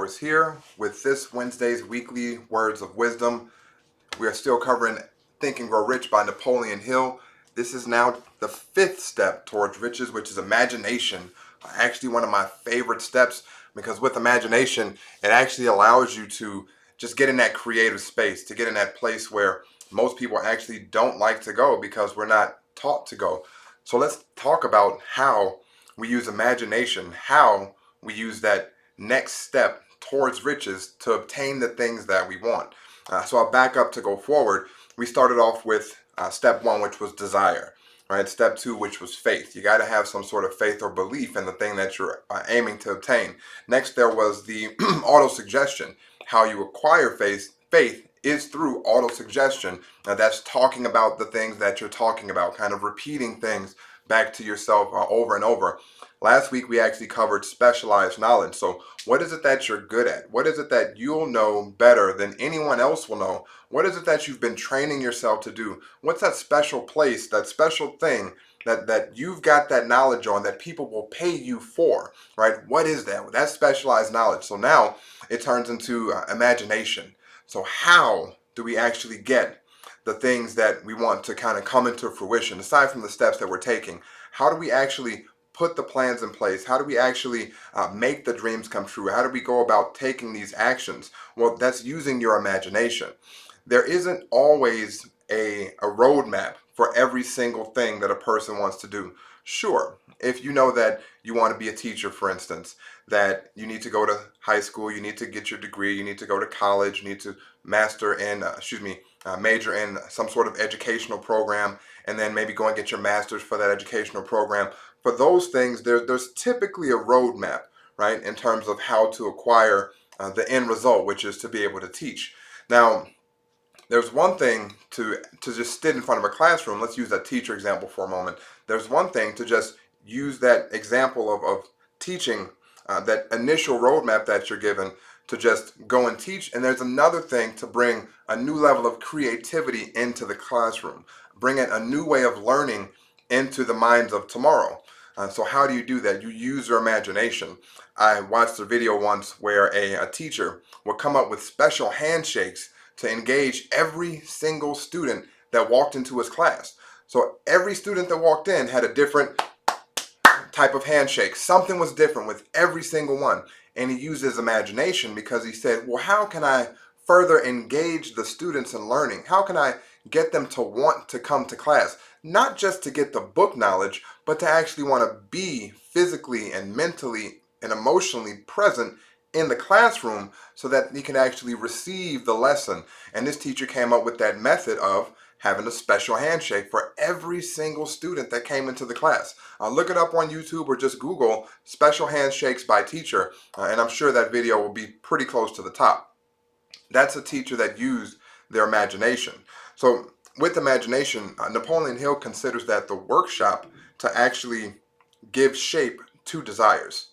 Towers here with this Wednesday's weekly Words of Wisdom. We are still covering Think and Grow Rich by Napoleon Hill. This is now the fifth step towards riches, which is imagination. Actually, one of my favorite steps, because with imagination, it actually allows you to just get in that creative space, to get in that place where most people actually don't like to go because we're not taught to go. So let's talk about how we use imagination, how we use that next step towards riches to obtain the things that we want. So I'll back up to go forward. We started off with step one, which was desire, right? Step two, which was faith. You got to have some sort of faith or belief in the thing that you're aiming to obtain. Next, there was the auto-suggestion. How you acquire faith is through auto-suggestion. Now that's talking about the things that you're talking about, kind of repeating things back to yourself over and over. Last week we actually covered specialized knowledge. So what is it that you're good at? What is it that you'll know better than anyone else will know? What is it that you've been training yourself to do? What's that special place, that special thing that you've got that knowledge on that people will pay you for, right? What is that? That's specialized knowledge. So now it turns into imagination. So how do we actually get the things that we want to kind of come into fruition, aside from the steps that we're taking? How do we actually put the plans in place? How do we actually make the dreams come true? How do we go about taking these actions? Well, that's using your imagination. There isn't always a roadmap for every single thing that a person wants to do. Sure, if you know that you want to be a teacher, for instance, that you need to go to high school, you need to get your degree, you need to go to college, you need to major in some sort of educational program, and then maybe go and get your master's for that educational program. For those things, there's typically a roadmap, right, in terms of how to acquire the end result, which is to be able to teach. Now, there's one thing to just sit in front of a classroom. Let's use that teacher example for a moment. There's one thing to just use that example of teaching, that initial roadmap that you're given, to just go and teach. And there's another thing to bring a new level of creativity into the classroom, bring in a new way of learning into the minds of tomorrow. So how do you do that? You use your imagination. I watched a video once where a teacher would come up with special handshakes to engage every single student that walked into his class. So every student that walked in had a different type of handshake. Something was different with every single one. And he used his imagination because he said, well, how can I further engage the students in learning? How can I get them to want to come to class? Not just to get the book knowledge, but to actually want to be physically and mentally and emotionally present in the classroom so that he can actually receive the lesson. And this teacher came up with that method of having a special handshake for every single student that came into the class. Look it up on YouTube or just Google special handshakes by teacher, and I'm sure that video will be pretty close to the top. That's a teacher that used their imagination. So with imagination, Napoleon Hill considers that the workshop to actually give shape to desires.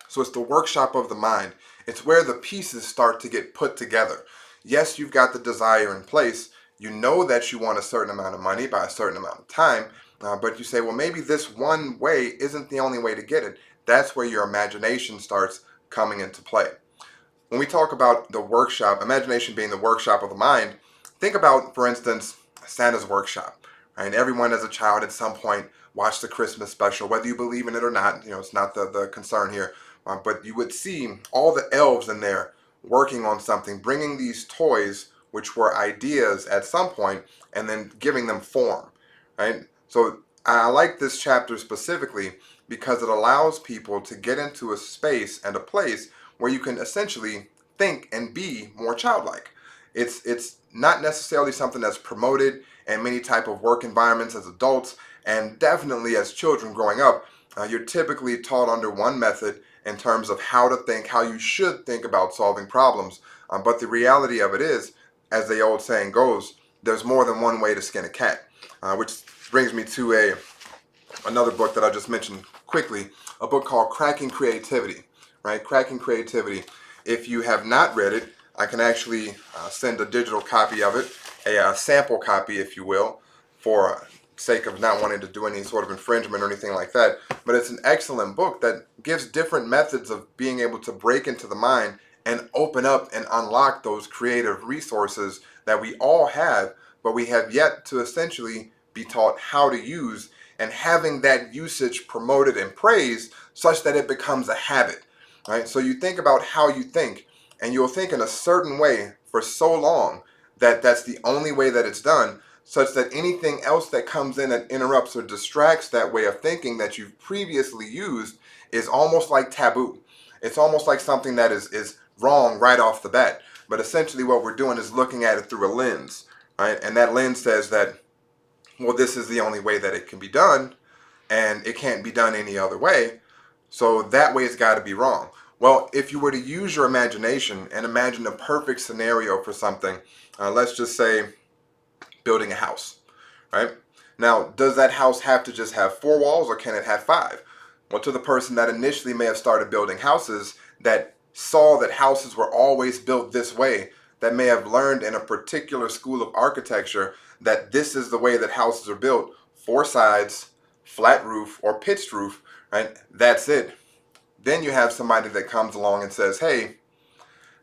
So it's the workshop of the mind. It's where the pieces start to get put together. Yes, you've got the desire in place. You know that you want a certain amount of money by a certain amount of time, but you say, well, maybe this one way isn't the only way to get it. That's where your imagination starts coming into play. When we talk about the workshop, imagination being the workshop of the mind, think about, for instance, Santa's workshop. Right? Everyone as a child at some point watched the Christmas special, whether you believe in it or not. It's not the concern here. But you would see all the elves in there working on something, bringing these toys, which were ideas at some point, and then giving them form, right? So I like this chapter specifically because it allows people to get into a space and a place where you can essentially think and be more childlike. It's not necessarily something that's promoted in many type of work environments as adults, and definitely as children growing up. You're typically taught under one method in terms of how to think, how you should think about solving problems. But the reality of it is, as the old saying goes, there's more than one way to skin a cat. Which brings me to another book that I just mentioned quickly, a book called Cracking Creativity. Right, Cracking Creativity. If you have not read it, I can actually send a digital copy of it, a sample copy, if you will, for sake of not wanting to do any sort of infringement or anything like that. But it's an excellent book that gives different methods of being able to break into the mind and open up and unlock those creative resources that we all have, but we have yet to essentially be taught how to use, and having that usage promoted and praised such that it becomes a habit, right? So you think about how you think, and you'll think in a certain way for so long that that's the only way that it's done, such that anything else that comes in and interrupts or distracts that way of thinking that you've previously used is almost like taboo. It's almost like something that is wrong right off the bat. But essentially what we're doing is looking at it through a lens, right? And that lens says that, well, this is the only way that it can be done, and it can't be done any other way. So that way it's got to be wrong. Well, if you were to use your imagination and imagine a perfect scenario for something, let's just say building a house, right? Now, does that house have to just have four walls, or can it have five? Well, to the person that initially may have started building houses, that saw that houses were always built this way, that may have learned in a particular school of architecture that this is the way that houses are built: four sides, flat roof, or pitched roof, right? That's it. Then you have somebody that comes along and says, hey,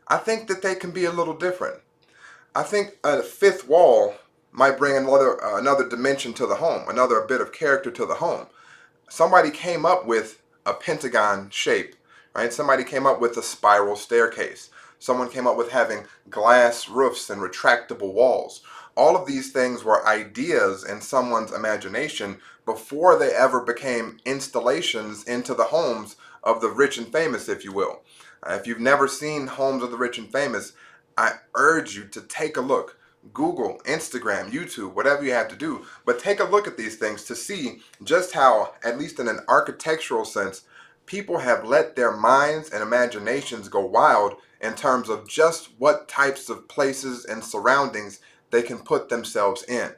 I think that they can be a little different. I think a fifth wall might bring another dimension to the home, another bit of character to the home. Somebody came up with a pentagon shape, right? Somebody came up with a spiral staircase. Someone came up with having glass roofs and retractable walls. All of these things were ideas in someone's imagination before they ever became installations into the homes of the rich and famous, if you will. If you've never seen Homes of the Rich and Famous, I urge you to take a look. Google, Instagram, YouTube, whatever you have to do, but take a look at these things to see just how, at least in an architectural sense, people have let their minds and imaginations go wild in terms of just what types of places and surroundings they can put themselves in.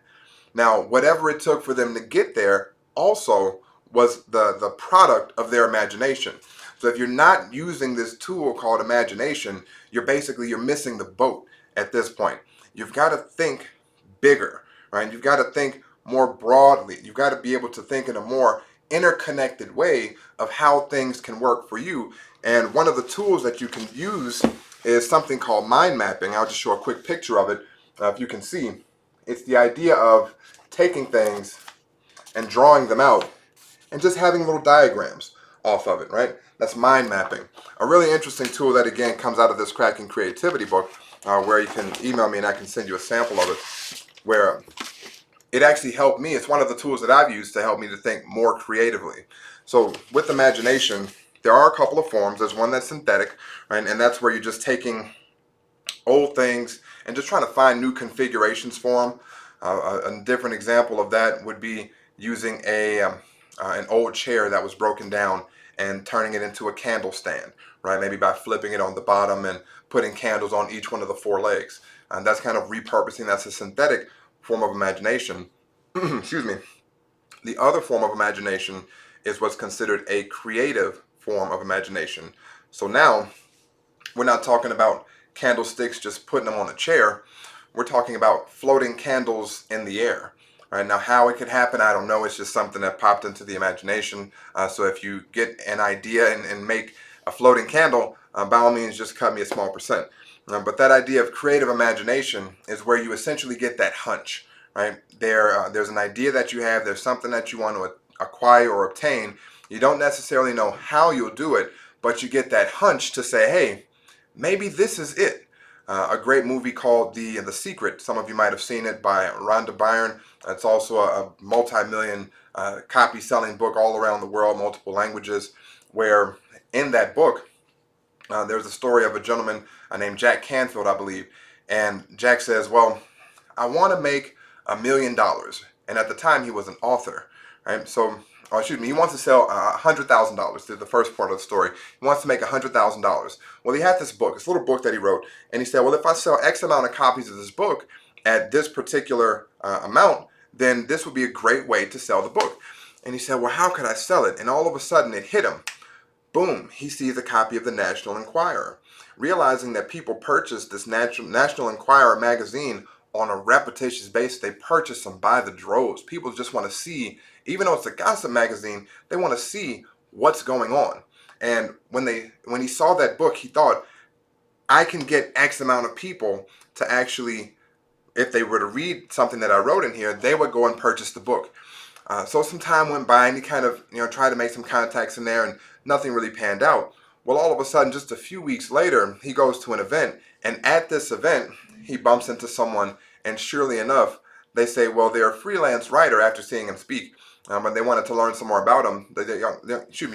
Now, whatever it took for them to get there also was the product of their imagination. So if you're not using this tool called imagination, you're missing the boat at this point. You've got to think bigger, right? You've got to think more broadly. You've got to be able to think in a more interconnected way of how things can work for you. And one of the tools that you can use is something called mind mapping. I'll just show a quick picture of it. If you can see, it's the idea of taking things and drawing them out and just having little diagrams off of it, right? That's mind mapping. A really interesting tool that, again, comes out of this Cracking Creativity book, where you can email me and I can send you a sample of it, where it actually helped me. It's one of the tools that I've used to help me to think more creatively. So with imagination, there are a couple of forms. There's one that's synthetic, right? And that's where you're just taking old things and just trying to find new configurations for them. A different example of that would be using an old chair that was broken down and turning it into a candle stand, right? Maybe by flipping it on the bottom and putting candles on each one of the four legs. And that's kind of repurposing. That's a synthetic form of imagination. Excuse me. The other form of imagination is what's considered a creative form of imagination. So now we're not talking about candlesticks just putting them on a chair. We're talking about floating candles in the air. Right, now, how it could happen, I don't know. It's just something that popped into the imagination. So if you get an idea and make a floating candle, by all means, just cut me a small percent. But that idea of creative imagination is where you essentially get that hunch. Right, there's an idea that you have. There's something that you want to acquire or obtain. You don't necessarily know how you'll do it, but you get that hunch to say, hey, maybe this is it. A great movie called The Secret. Some of you might have seen it, by Rhonda Byrne. It's also a multi-million copy selling book all around the world, multiple languages, where in that book there's a story of a gentleman named Jack Canfield, I believe. And Jack says, well, I want to make $1 million. And at the time he was an author, right? So, he wants to sell $100,000 to the first part of the story. He wants to make $100,000. Well, he had this book, this little book that he wrote, and he said, well, if I sell X amount of copies of this book at this particular amount, then this would be a great way to sell the book. And he said, well, how could I sell it? And all of a sudden it hit him. Boom, he sees a copy of the National Enquirer. Realizing that people purchase this National Enquirer magazine on a repetitious basis, they purchase them by the droves. People just want to see, even though it's a gossip magazine, they want to see what's going on. And when he saw that book, he thought, I can get X amount of people to actually, if they were to read something that I wrote in here, they would go and purchase the book. So some time went by, and he kind of, tried to make some contacts in there, and nothing really panned out. Well, all of a sudden, just a few weeks later, he goes to an event, and at this event, he bumps into someone, and surely enough, they say, well, they're a freelance writer after seeing him speak. And they wanted to learn some more about him.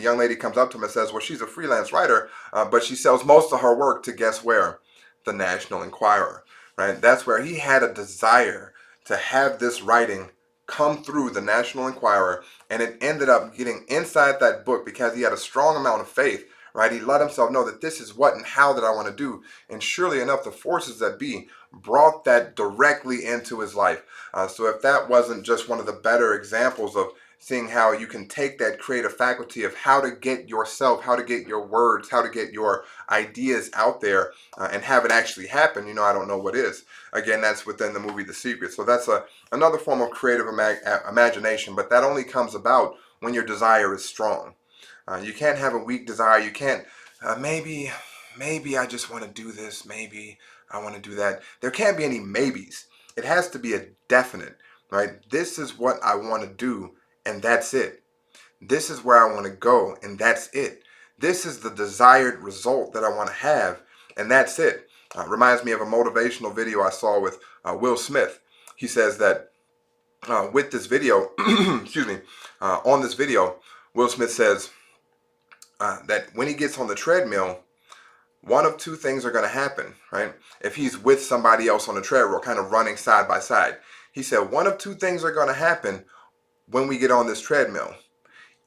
Young lady comes up to him and says, well, she's a freelance writer, but she sells most of her work to, guess where? The National Enquirer, right? That's where he had a desire to have this writing come through the National Enquirer, and it ended up getting inside that book because he had a strong amount of faith, right? He let himself know that this is what and how that I want to do, and surely enough, the forces that be brought that directly into his life. So if that wasn't just one of the better examples of seeing how you can take that creative faculty of how to get yourself, how to get your words, how to get your ideas out there, and have it actually happen, I don't know what is. Again, that's within the movie The Secret. So that's another form of creative imagination, but that only comes about when your desire is strong. You can't have a weak desire. You can't, maybe I just want to do this. Maybe I want to do that. There can't be any maybes. It has to be a definite, right? This is what I want to do, and that's it. This is where I want to go, and that's it. This is the desired result that I want to have, and that's it. Reminds me of a motivational video I saw with Will Smith. He says that with this video, excuse me, on this video, Will Smith says that when he gets on the treadmill, one of two things are going to happen, right? If he's with somebody else on the treadmill, kind of running side by side, he said one of two things are going to happen when we get on this treadmill.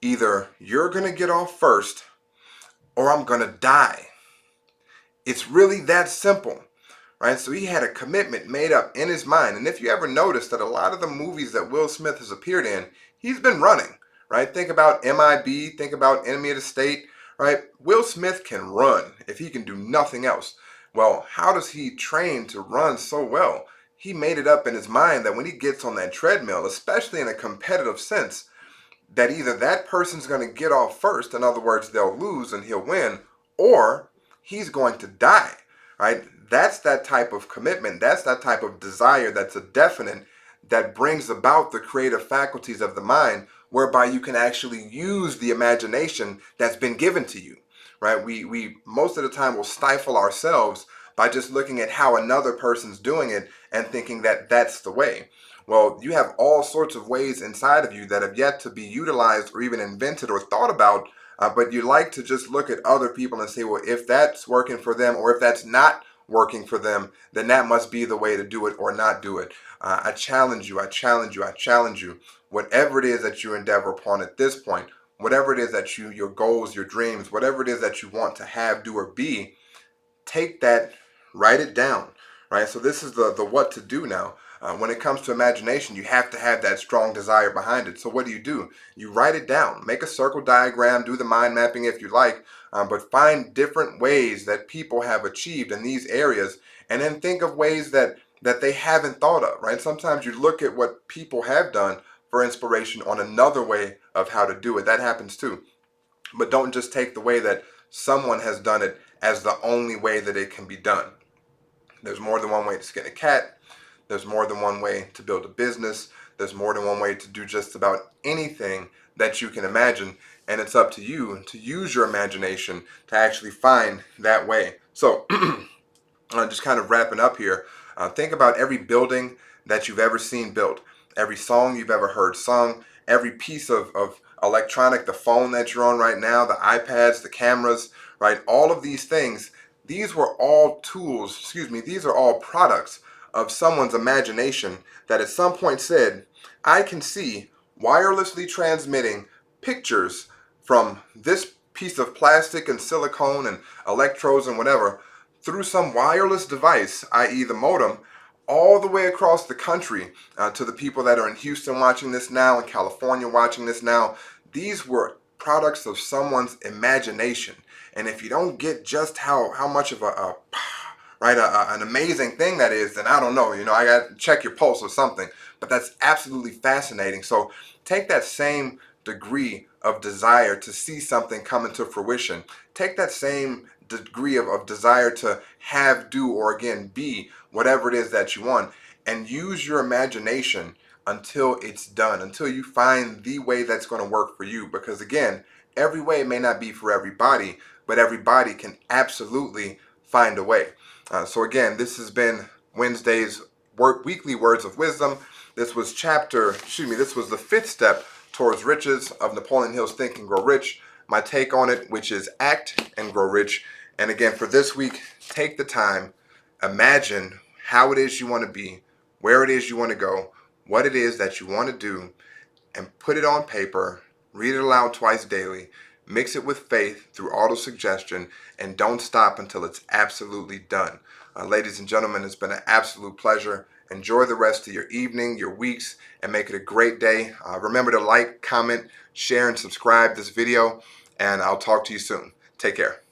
Either you're going to get off first, or I'm going to die. It's really that simple, right? So he had a commitment made up in his mind. And if you ever notice that a lot of the movies that Will Smith has appeared in, he's been running, right? Think about MIB, think about Enemy of the State, right? Will Smith can run if he can do nothing else. Well, how does he train to run so well? He made it up in his mind that when he gets on that treadmill, especially in a competitive sense, that either that person's going to get off first, in other words, they'll lose and he'll win, or he's going to die, right? That's that type of commitment. That's that type of desire that's a definite, that brings about the creative faculties of the mind, whereby you can actually use the imagination that's been given to you, right? We most of the time will stifle ourselves by just looking at how another person's doing it and thinking that that's the way. Well, you have all sorts of ways inside of you that have yet to be utilized or even invented or thought about, but you like to just look at other people and say, well, if that's working for them, or if that's not working for them, then that must be the way to do it or not do it. I challenge you, I challenge you, I challenge you. Whatever it is that you endeavor upon at this point, whatever it is that your goals, your dreams, whatever it is that you want to have, do, or be, take that, write it down, right? So this is the what to do now. When it comes to imagination, you have to have that strong desire behind it. So what do? You write it down. Make a circle diagram, do the mind mapping if you like, but find different ways that people have achieved in these areas, and then think of ways that they haven't thought of, right? Sometimes you look at what people have done for inspiration on another way of how to do it. That happens too. But don't just take the way that someone has done it as the only way that it can be done. There's more than one way to skin a cat. There's more than one way to build a business. There's more than one way to do just about anything that you can imagine. And it's up to you to use your imagination to actually find that way. So just kind of wrapping up here, think about every building that you've ever seen built, every song you've ever heard sung, every piece of electronic, the phone that you're on right now, the iPads, the cameras, right? All of these things, these were all tools, these are all products of someone's imagination that at some point said, I can see wirelessly transmitting pictures from this piece of plastic and silicone and electrodes and whatever through some wireless device, i.e. the modem, all the way across the country to the people that are in Houston watching this now, in California watching this now. These were products of someone's imagination. And if you don't get just how much of an amazing thing that is, then I don't know, I got to check your pulse or something. But that's absolutely fascinating. So take that same degree of desire to see something come into fruition. Take that same degree of desire to have, do, or again, be whatever it is that you want, and use your imagination until it's done, until you find the way that's going to work for you. Because again, every way may not be for everybody, but everybody can absolutely find a way. So again, this has been Wednesday's weekly words of wisdom. This was this was the fifth step towards riches of Napoleon Hill's Think and Grow Rich. My take on it, which is act and grow rich. And again, for this week, take the time, imagine how it is you want to be, where it is you want to go, what it is that you want to do, and put it on paper, read it aloud twice daily, mix it with faith through auto-suggestion, and don't stop until it's absolutely done. Ladies and gentlemen, it's been an absolute pleasure. Enjoy the rest of your evening, your weeks, and make it a great day. Remember to like, comment, share, and subscribe this video, and I'll talk to you soon. Take care.